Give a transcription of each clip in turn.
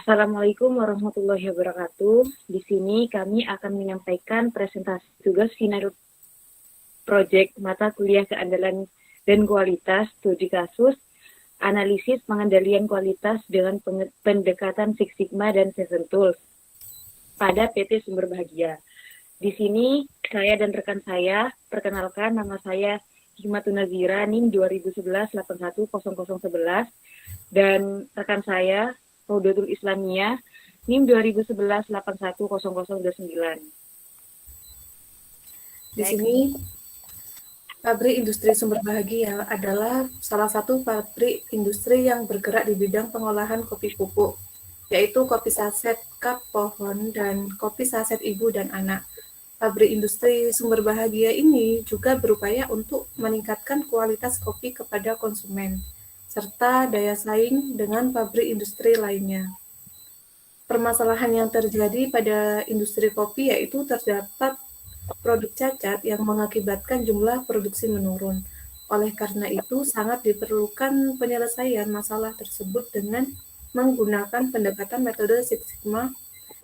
Assalamualaikum warahmatullahi wabarakatuh. Di sini kami akan menyampaikan presentasi tugas final proyek mata kuliah keandalan dan kualitas studi kasus analisis pengendalian kualitas dengan pendekatan Six Sigma dan Seven Tools pada PT Sumber Bahagia. Di sini saya dan rekan saya, perkenalkan nama saya Hikmatun Nazira, NIM 2011-810011, dan rekan saya Raudatul Islamiyah, NIM 2011-810029. Di sini, pabrik industri Sumber Bahagia adalah salah satu pabrik industri yang bergerak di bidang pengolahan kopi pupuk, yaitu kopi saset kap pohon dan kopi saset ibu dan anak. Pabrik industri Sumber Bahagia ini juga berupaya untuk meningkatkan kualitas kopi kepada konsumen, serta daya saing dengan pabrik industri lainnya. Permasalahan yang terjadi pada industri kopi yaitu terdapat produk cacat yang mengakibatkan jumlah produksi menurun. Oleh karena itu, sangat diperlukan penyelesaian masalah tersebut dengan menggunakan pendekatan metode Six Sigma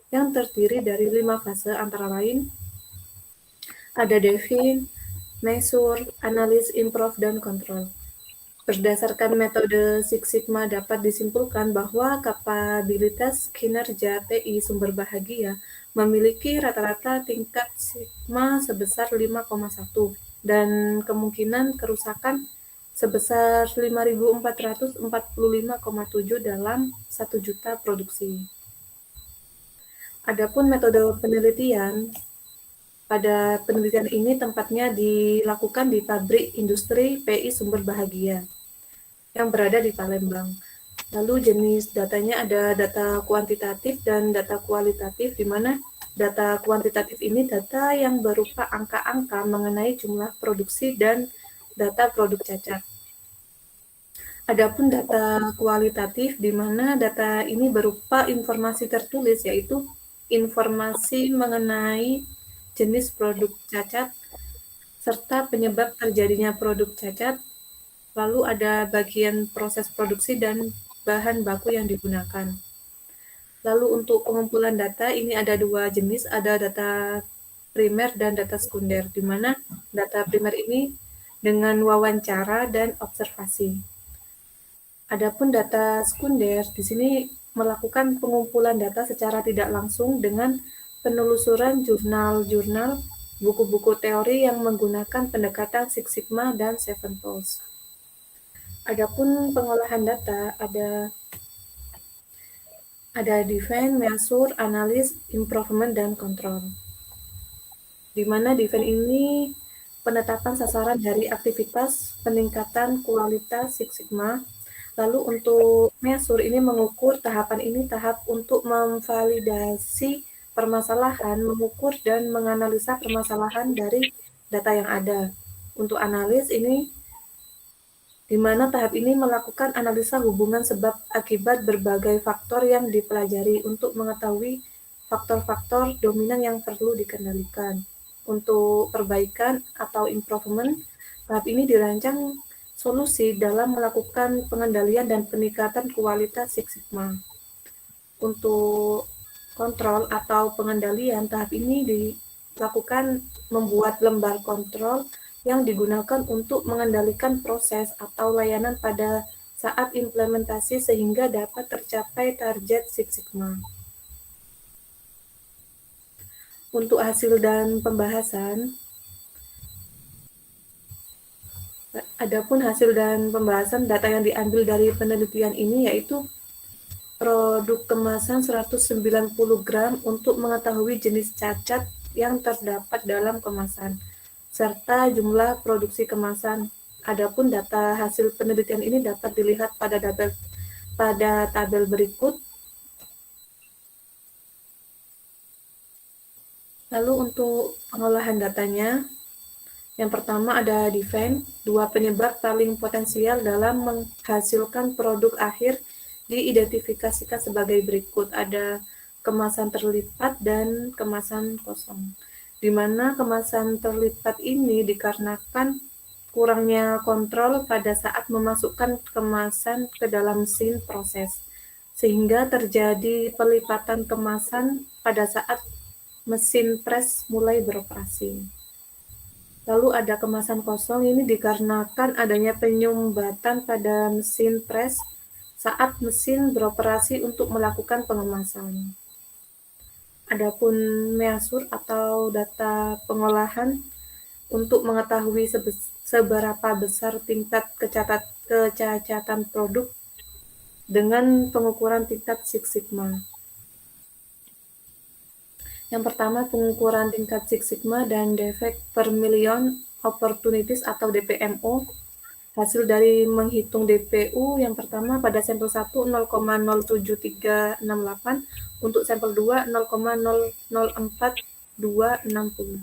yang terdiri dari 5 fase antara lain ada define, measure, analis, improve, dan control. Berdasarkan metode Six Sigma dapat disimpulkan bahwa kapabilitas kinerja TI Sumber Bahagia memiliki rata-rata tingkat sigma sebesar 5,1 dan kemungkinan kerusakan sebesar 5.445,7 dalam 1 juta produksi. Adapun metode penelitian, pada penelitian ini tempatnya dilakukan di pabrik industri PI Sumber Bahagia yang berada di Palembang. Lalu jenis datanya ada data kuantitatif dan data kualitatif, di mana data kuantitatif ini data yang berupa angka-angka mengenai jumlah produksi dan data produk cacat. Adapun data kualitatif, di mana data ini berupa informasi tertulis, yaitu informasi mengenai jenis produk cacat, serta penyebab terjadinya produk cacat. Lalu ada bagian proses produksi dan bahan baku yang digunakan. Lalu untuk pengumpulan data ini ada 2 jenis, ada data primer dan data sekunder, di mana data primer ini dengan wawancara dan observasi. Adapun data sekunder di sini melakukan pengumpulan data secara tidak langsung dengan penelusuran jurnal-jurnal, buku-buku teori yang menggunakan pendekatan Six Sigma dan Seven Tools. Adapun pengolahan data ada define, measure, analis, improvement, dan control. Di mana define ini penetapan sasaran dari aktivitas peningkatan kualitas Six Sigma. Lalu untuk measure ini mengukur tahapan ini tahap untuk memvalidasi permasalahan, mengukur dan menganalisa permasalahan dari data yang ada. Untuk analis ini di mana tahap ini melakukan analisa hubungan sebab akibat berbagai faktor yang dipelajari untuk mengetahui faktor-faktor dominan yang perlu dikendalikan. Untuk perbaikan atau improvement, tahap ini dirancang solusi dalam melakukan pengendalian dan peningkatan kualitas Six Sigma. Untuk kontrol atau pengendalian, tahap ini dilakukan membuat lembar kontrol yang digunakan untuk mengendalikan proses atau layanan pada saat implementasi sehingga dapat tercapai target Six Sigma. Untuk hasil dan pembahasan, adapun hasil dan pembahasan data yang diambil dari penelitian ini yaitu produk kemasan 190 gram untuk mengetahui jenis cacat yang terdapat dalam kemasan, serta jumlah produksi kemasan. Adapun data hasil penelitian ini dapat dilihat pada tabel berikut. Lalu untuk pengolahan datanya, yang pertama ada define, 2 penyebab paling potensial dalam menghasilkan produk akhir diidentifikasikan sebagai berikut. Ada kemasan terlipat dan kemasan kosong, di mana kemasan terlipat ini dikarenakan kurangnya kontrol pada saat memasukkan kemasan ke dalam mesin proses, sehingga terjadi pelipatan kemasan pada saat mesin pres mulai beroperasi. Lalu ada kemasan kosong, ini dikarenakan adanya penyumbatan pada mesin pres saat mesin beroperasi untuk melakukan pengemasan. Adapun measure atau data pengolahan untuk mengetahui seberapa besar tingkat kecacatan produk dengan pengukuran tingkat Six Sigma. Yang pertama, pengukuran tingkat Six Sigma dan defect per million opportunities atau DPMO. Hasil dari menghitung DPU yang pertama pada sampel 1 0,07368, untuk sampel 2 0,004260.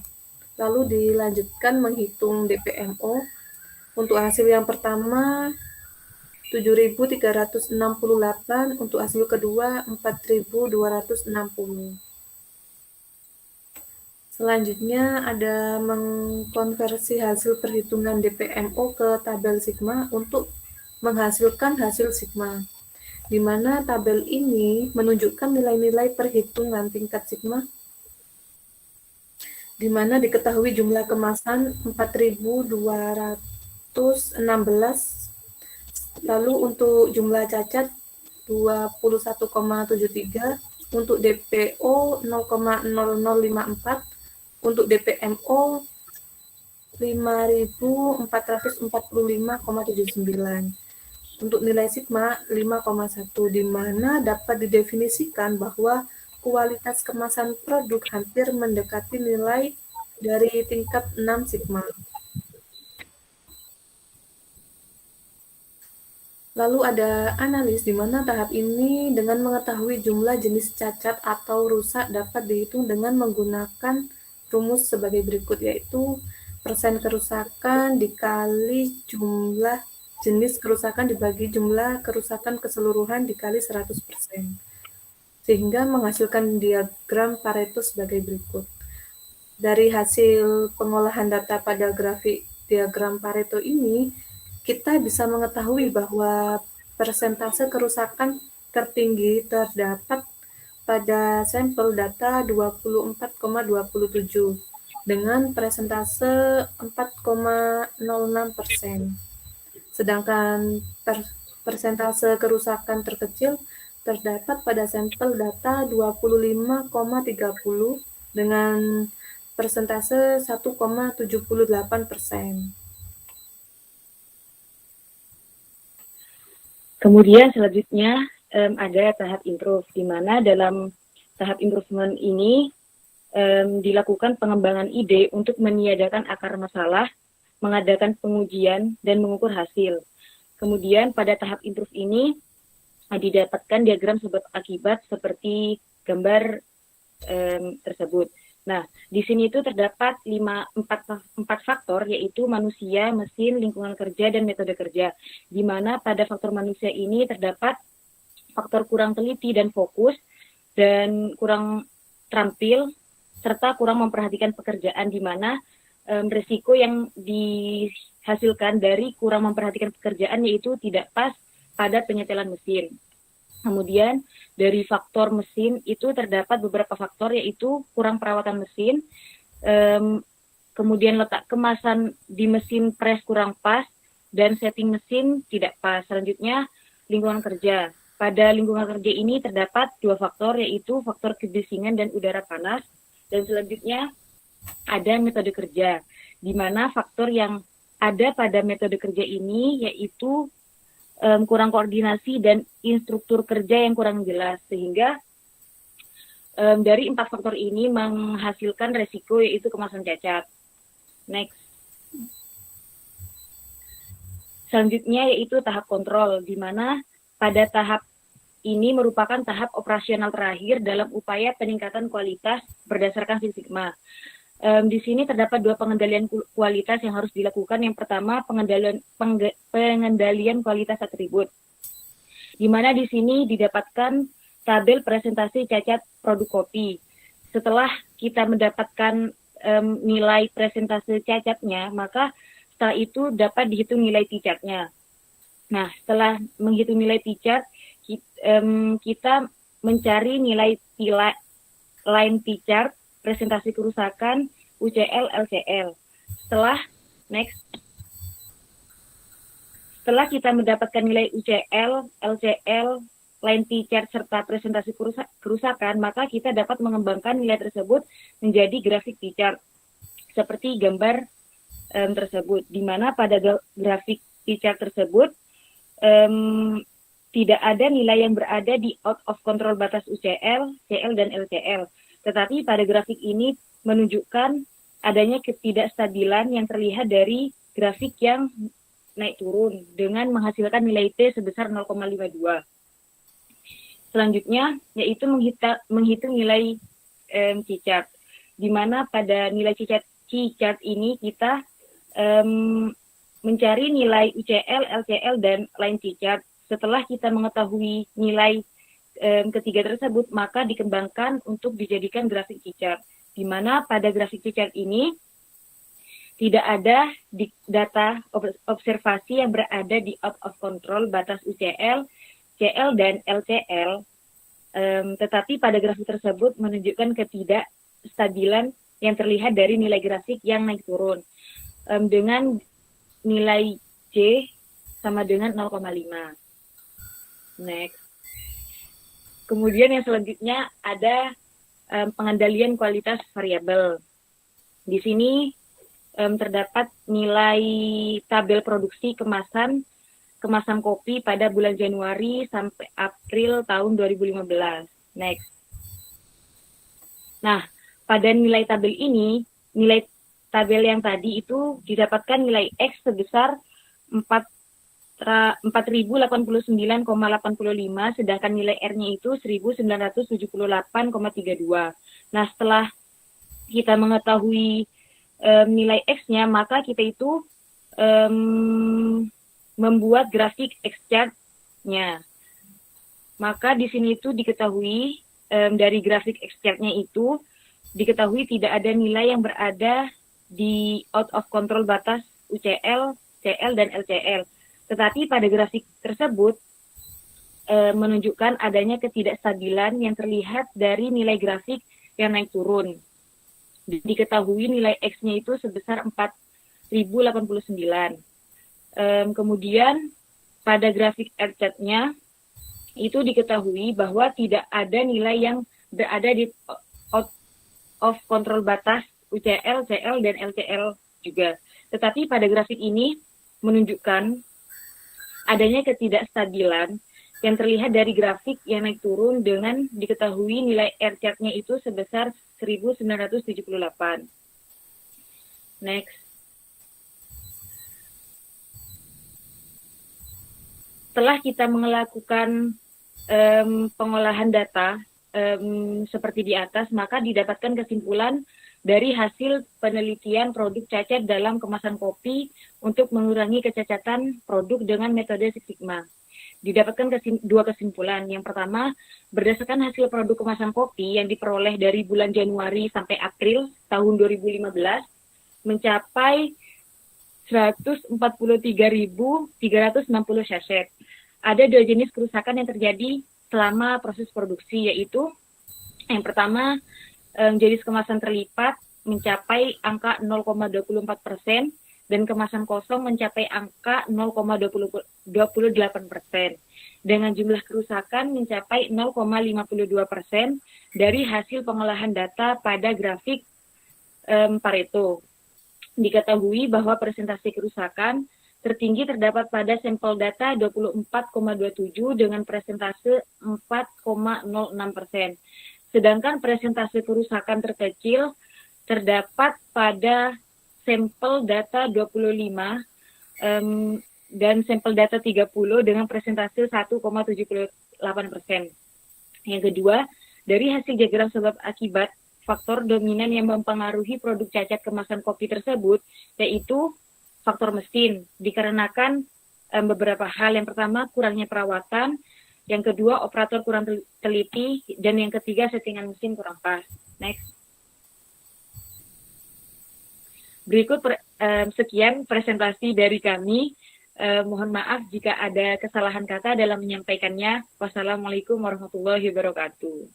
Lalu dilanjutkan menghitung DPMO. Untuk hasil yang pertama 7.368, untuk hasil kedua 4.260. Selanjutnya ada mengkonversi hasil perhitungan DPMO ke tabel sigma untuk menghasilkan hasil sigma, di mana tabel ini menunjukkan nilai-nilai perhitungan tingkat sigma, di mana diketahui jumlah kemasan 4.216, lalu untuk jumlah cacat 21,73, untuk DPO 0,0054, untuk DPMO 5.445,79, untuk nilai sigma 5,1, di mana dapat didefinisikan bahwa kualitas kemasan produk hampir mendekati nilai dari tingkat 6 sigma. Lalu ada analis, di mana tahap ini dengan mengetahui jumlah jenis cacat atau rusak dapat dihitung dengan menggunakan rumus sebagai berikut, yaitu persen kerusakan dikali jumlah jenis kerusakan dibagi jumlah kerusakan keseluruhan dikali 100%, sehingga menghasilkan diagram Pareto sebagai berikut. Dari hasil pengolahan data pada grafik diagram Pareto ini, kita bisa mengetahui bahwa persentase kerusakan tertinggi terdapat pada sampel data 24,27 dengan persentase 4,06%. Sedangkan persentase kerusakan terkecil terdapat pada sampel data 25,30 dengan persentase 1,78%. Kemudian selanjutnya ada tahap improve, di mana dalam tahap improvement ini dilakukan pengembangan ide untuk meniadakan akar masalah, mengadakan pengujian, dan mengukur hasil. Kemudian pada tahap improve ini didapatkan diagram sebab akibat seperti gambar tersebut. Nah, di sini itu terdapat empat faktor, yaitu manusia, mesin, lingkungan kerja, dan metode kerja. Di mana pada faktor manusia ini terdapat faktor kurang teliti dan fokus, dan kurang terampil, serta kurang memperhatikan pekerjaan, di mana risiko yang dihasilkan dari kurang memperhatikan pekerjaan yaitu tidak pas pada penyetelan mesin. Kemudian dari faktor mesin itu terdapat beberapa faktor, yaitu kurang perawatan mesin, kemudian letak kemasan di mesin pres kurang pas, dan setting mesin tidak pas. Selanjutnya lingkungan kerja. Pada lingkungan kerja ini terdapat dua faktor, yaitu faktor kebisingan dan udara panas. Dan selanjutnya ada metode kerja, di mana faktor yang ada pada metode kerja ini yaitu kurang koordinasi dan instruktur kerja yang kurang jelas, sehingga dari empat faktor ini menghasilkan resiko yaitu kemasan cacat. Next. Selanjutnya yaitu tahap kontrol, di mana pada tahap ini merupakan tahap operasional terakhir dalam upaya peningkatan kualitas berdasarkan Six Sigma. Di sini terdapat dua pengendalian kualitas yang harus dilakukan. Yang pertama, pengendalian kualitas atribut, di mana di sini didapatkan tabel presentasi cacat produk kopi. Setelah kita mendapatkan nilai presentasi cacatnya, maka setelah itu dapat dihitung nilai ticatnya. Nah, setelah menghitung nilai ticat, kita mencari nilai line T-chart, presentasi kerusakan, UCL, LCL. Setelah kita mendapatkan nilai UCL, LCL, line T-chart, serta presentasi kerusakan, maka kita dapat mengembangkan nilai tersebut menjadi grafik T-chart, seperti gambar tersebut, di mana pada grafik T-chart tersebut tidak ada nilai yang berada di out of control batas UCL, CL, dan LCL. Tetapi pada grafik ini menunjukkan adanya ketidakstabilan yang terlihat dari grafik yang naik turun dengan menghasilkan nilai T sebesar 0,52. Selanjutnya yaitu menghitung nilai C-chart, di mana pada nilai C-chart ini kita mencari nilai UCL, LCL, dan line C-chart. Setelah kita mengetahui nilai ketiga tersebut, maka dikembangkan untuk dijadikan grafik C-chart, di mana pada grafik C-chart ini tidak ada data observasi yang berada di out of control batas UCL, CL, dan LCL, tetapi pada grafik tersebut menunjukkan ketidakstabilan yang terlihat dari nilai grafik yang naik turun, dengan nilai J sama dengan 0,5. Next. Kemudian yang selanjutnya ada pengendalian kualitas variabel. Di sini terdapat nilai tabel produksi kemasan kopi pada bulan Januari sampai April tahun 2015. Next. Nah, pada nilai tabel ini, nilai tabel yang tadi itu didapatkan nilai X sebesar 4.089,85, sedangkan nilai R-nya itu 1.978,32. Nah, setelah kita mengetahui nilai X-nya, maka kita itu membuat grafik X-chart-nya. Maka di sini itu diketahui dari grafik X-chart-nya itu diketahui tidak ada nilai yang berada di out of control batas UCL, CL, dan LCL. Tetapi pada grafik tersebut menunjukkan adanya ketidakstabilan yang terlihat dari nilai grafik yang naik turun. Diketahui nilai X-nya itu sebesar 4.089. Kemudian pada grafik R-chart-nya itu diketahui bahwa tidak ada nilai yang berada di out of control batas UCL, CL, dan LCL juga. Tetapi pada grafik ini menunjukkan adanya ketidakstabilan yang terlihat dari grafik yang naik turun dengan diketahui nilai R-chart-nya itu sebesar 1.978. Next. Setelah kita melakukan pengolahan data seperti di atas, maka didapatkan kesimpulan dari hasil penelitian produk cacat dalam kemasan kopi untuk mengurangi kecacatan produk dengan metode Six Sigma. Didapatkan dua kesimpulan. Yang pertama, berdasarkan hasil produk kemasan kopi yang diperoleh dari bulan Januari sampai April tahun 2015 mencapai 143.360 sachet. Ada dua jenis kerusakan yang terjadi selama proses produksi, yaitu yang pertama, jenis kemasan terlipat mencapai angka 0,24% dan kemasan kosong mencapai angka 0,28% dengan jumlah kerusakan mencapai 0,52% dari hasil pengolahan data pada grafik Pareto. Diketahui bahwa presentasi kerusakan tertinggi terdapat pada sampel data 24,27 dengan presentase 4,06%. Sedangkan presentase kerusakan terkecil terdapat pada sampel data 25 dan sampel data 30 dengan presentase 1,78%. Yang kedua, dari hasil diagram sebab akibat, faktor dominan yang mempengaruhi produk cacat kemasan kopi tersebut yaitu faktor mesin, dikarenakan beberapa hal. Yang pertama, kurangnya perawatan. Yang kedua, operator kurang teliti. Dan yang ketiga, settingan mesin kurang pas. Next. Berikut sekian presentasi dari kami. Mohon maaf jika ada kesalahan kata dalam menyampaikannya. Wassalamualaikum warahmatullahi wabarakatuh.